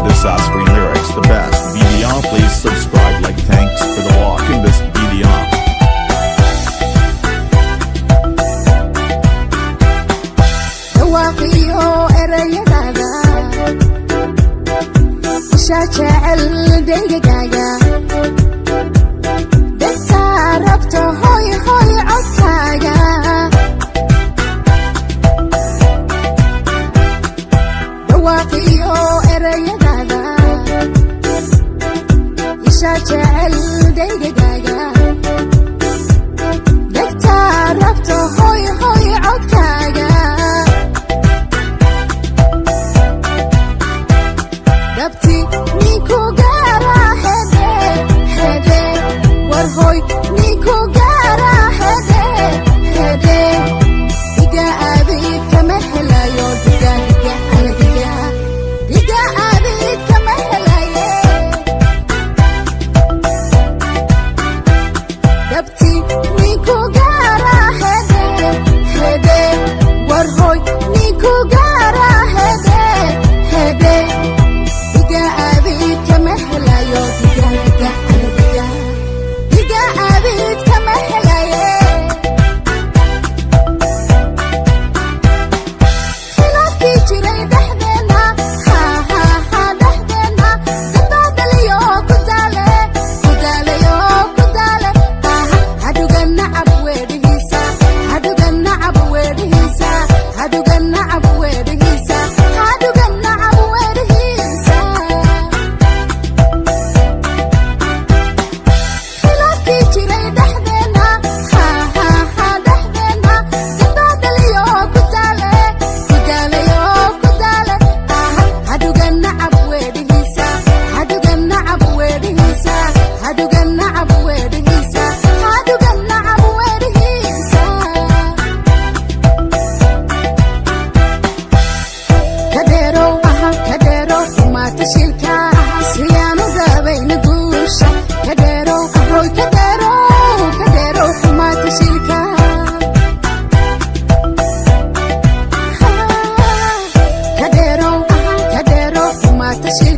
This Asprey lyrics, the best. BDR, please subscribe, like, thanks for the walk in this BDR. Dhawaqiyo erayadaada isha jecel daygagaaga dadka rabta hoy hoy codkaaga dhawaqiyo erayadaada isha jecel daygagaaga dadka rabta hoy hoy codkaaga dabti niku gaara hede hede war hoy niku gaara hede hede diga abid kama helayo diga diga ala diga diga abid kama helaye dabti niku gaara hede hede war hoy niku gaara hede hede diga abid kama helayo diga diga ala diga diga abid kama helaye khilaafkii jiray dhexdeena ha ha ha dhexdeena dadbaadaliyo ku daale haduga nacab weedhihiisa haduga nacab weedhihiisa haduga nacab weedhihiisa haduga nacab weedhihiisa khilaafkii jiray dhexdeena ha ha ha dhexdeena dadbaadaliyo ku daale haduga nacab weedhihiisa haduga nacab weedhihiisa haduga nacab weedhihiisa haduga nacab weedhihiisa kadeerow kadeerow xumaata shilka siyaanu daabayna guusha kadeerow ahoy kadeerow xumaata shilka kadeerow xumaata shilka